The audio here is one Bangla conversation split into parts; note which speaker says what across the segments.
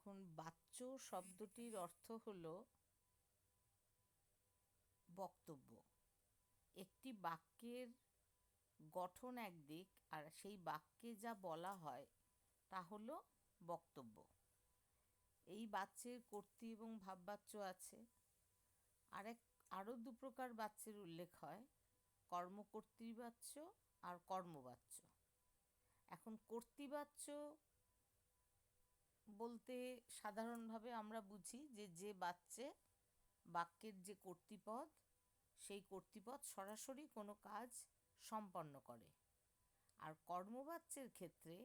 Speaker 1: এখন বাচ্য শব্দটির অর্থ হলো বক্তব্য। একটি বাক্যের গঠন একদিক, আর সেই বাক্যে যা বলা হয় তা হলো বক্তব্য। এই বাচ্যের কর্তৃ এবং ভাববাচ্য আছে। আরও দু প্রকার বাচ্যের উল্লেখ হয়, কর্মকর্তৃবাচ্য আর কর্মবাচ্য। এখন কর্তৃবাচ্য বলতে সাধারণভাবে আমরা বুঝি যে বাচ্যে বাক্যের যে কর্তৃপদ, সেই কর্তৃপদ সরাসরি কোনো কাজ সম্পন্ন করে। আর কর্মবাচ্যের ক্ষেত্রে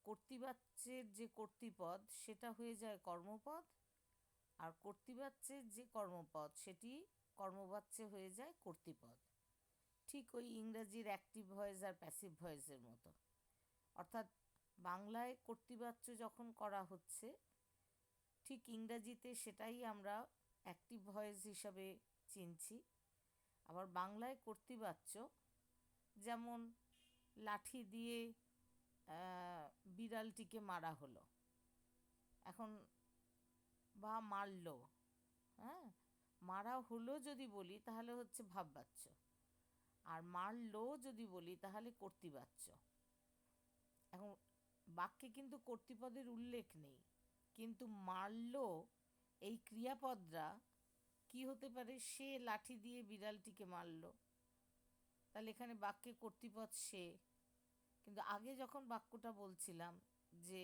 Speaker 1: কর্তৃবাচ্যের যে কর্তৃপদ সেটা হয়ে যায় কর্মপদ, আর কর্তৃবাচ্যের যে কর্মপদ সেটি কর্মবাচ্যে হয়ে যায় কর্তৃপদ। ঠিক ওই ইংরাজির অ্যাক্টিভ ভয়েস আর প্যাসিভ ভয়েসের মতো। অর্থাৎ বাংলায় কর্তৃবাচ্য যখন করা হচ্ছে, ঠিক ইংরাজিতে সেটাই আমরা অ্যাক্টিভ ভয়েস হিসাবে চিনছি। আবার বাংলায় কর্তৃবাচ্য, যেমন লাঠি দিয়ে বিড়ালটিকে মারা হলো, এখন বা মারল, হ্যাঁ, মারা হলো যদি বলি তাহলে হচ্ছে ভাববাচ্য, আর মারলো যদি বলি তাহলে কর্তৃবাচ্য। এখন বাক্যে কিন্তু কর্তৃপদের উল্লেখ নেই, কিন্তু মারলো এই ক্রিয়াপদরা কি হতে পারে? সে লাঠি দিয়ে বিড়ালটিকে মারল, তাহলে এখানে বাক্যে কর্তৃপদ সে। কিন্তু আগে যখন বাক্যটা বলছিলাম যে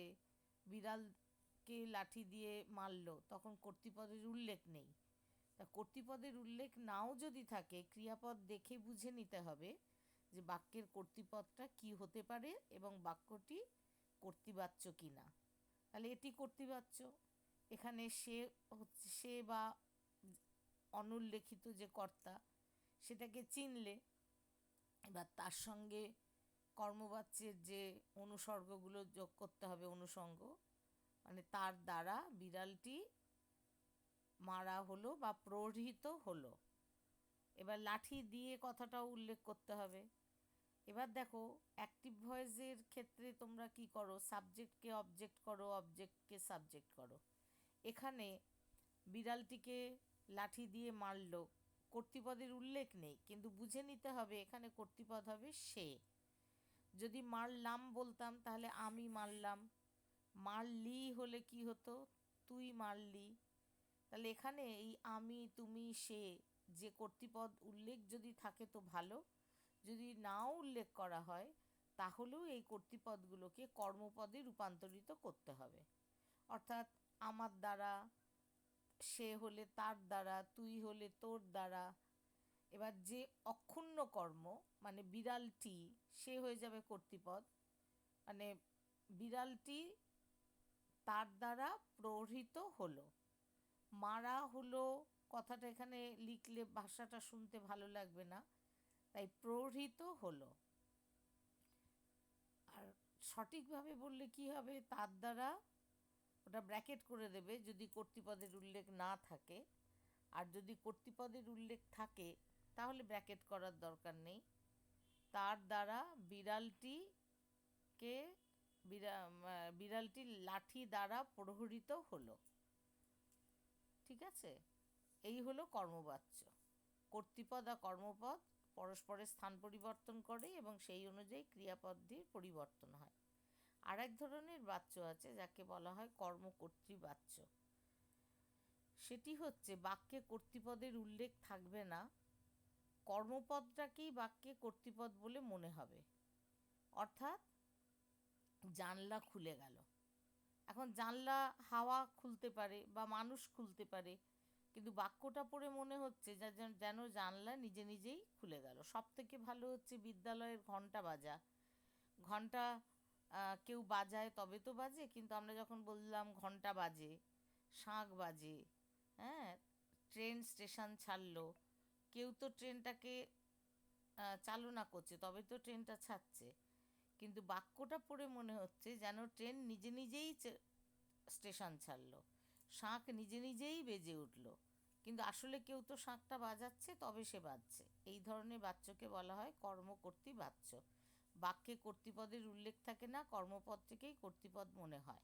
Speaker 1: বিড়ালকে লাঠি দিয়ে মারল, তখন কর্তৃপদের উল্লেখ নেই। তা কর্তৃপদের উল্লেখ নাও যদি থাকে, ক্রিয়াপদ দেখে বুঝে নিতে হবে যে বাক্যের কর্তৃপদটা কি হতে পারে এবং বাক্যটি কর্তৃবাচ্য কি না। তাহলে এটি কর্তৃবাচ্য। এখানে সে হচ্ছে, সে বা অনুল্লেখিত যে কর্তা, সেটাকে চিনলে এবার তার সঙ্গে কর্মবাচ্যের যে অনুসর্গগুলো যোগ করতে হবে, অনুষঙ্গ, মানে তার দ্বারা বিড়ালটি মারা হলো বা প্রহৃত হলো। এবার লাঠি দিয়ে কথাটাও উল্লেখ করতে হবে। এবার দেখো, অ্যাক্টিভ ভয়েসের ক্ষেত্রে তোমরা কি করো? সাবজেক্টকে অবজেক্ট করো, অবজেক্টকে সাবজেক্ট করো। এখানে বিড়ালটিকে লাঠি দিয়ে মারলো, কর্তৃপদের উল্লেখ নেই, কিন্তু বুঝে নিতে হবে এখানে কর্তৃপদ হবে সে। যদি মারলাম বলতাম তাহলে আমি মারলাম, মারলি হলে কি হতো? তুই মারলি। তাহলে এখানে এই আমি, তুমি, সে যে কর্তৃপদ উল্লেখ যদি থাকে তো ভালো, যদি নাও উল্লেখ করা হয় তাহলেও এই কর্তৃপদগুলোকে কর্মপদে রূপান্তরিত করতে হবে। অর্থাৎ আমার দ্বারা, সে হলে তার দ্বারা, তুই হলে তোর দ্বারা। এবার যে অক্ষুণ্ণ কর্ম, মানে বিড়ালটি, সে হয়ে যাবে কর্তৃপদ, মানে বিড়ালটি তার দ্বারা প্রহৃত হলো। মারা হলো কথাটা এখানে লিখলে ভাষাটা শুনতে ভালো লাগবে না, তাই প্রহৃত হলো। আর সঠিকভাবে বললে কি হবে? তার দ্বারা, ওটা ব্র্যাকেট করে দেবে যদি কর্তৃপদের উল্লেখ না থাকে। আর যদি কর্তৃপদের উল্লেখ থাকে তাহলে ব্র্যাকেট করার দরকার নেই। তার দ্বারা বিড়ালটি লাঠি দ্বারা প্রহরিত হলো। ঠিক আছে? এই হলো কর্মবাচ্য। কর্তৃপদ আর কর্মপদ পরস্পরের স্থান পরিবর্তন করে এবং সেই অনুযায়ী ক্রিয়াপদটির পরিবর্তন হয়। আর এক ধরনের বাচ্য আছে যাকে বলা হয় কর্মকর্তৃবাচ্য। সেটি হচ্ছে বাক্যে কর্তৃপদের উল্লেখ থাকবে না, কর্মপদটাকেই বাক্যে কর্তৃপদ বলে মনে হবে। অর্থাৎ জানলা খুলে গেল। এখন জানলা হাওয়া খুলতে পারে বা মানুষ খুলতে পারে, কিন্তু বাক্যটা পড়ে মনে হচ্ছে যেন জানলা নিজে নিজেই খুলে গেল। সব থেকে ভালো হচ্ছে বিদ্যালয়ের ঘন্টা বাজা। ঘন্টা কেউ বাজায় তবে তো বাজে, কিন্তু আমরা যখন বললাম ঘন্টা বাজে, শাঁখ বাজে, হ্যাঁ, ট্রেন স্টেশন ছাড়লো, কেউ তো ট্রেনটাকে চালনা করছে তবে তো ট্রেনটা ছাড়ছে, কিন্তু বাক্যটা পড়ে মনে হচ্ছে যেন ট্রেন নিজে নিজেই স্টেশন ছাড়লো, শাঁখ নিজে নিজেই বেজে উঠল, কিন্তু আসলে কেউ তো শাঁখটা বাজাচ্ছে তবে সে বাজছে। এই ধরনের বাচ্যকে বলা হয় কর্মকর্তৃ বাচ্য। বাক্যে কর্তৃপদের উল্লেখ থাকে না, কর্মপদ থেকেই কর্তৃপদ মনে হয়।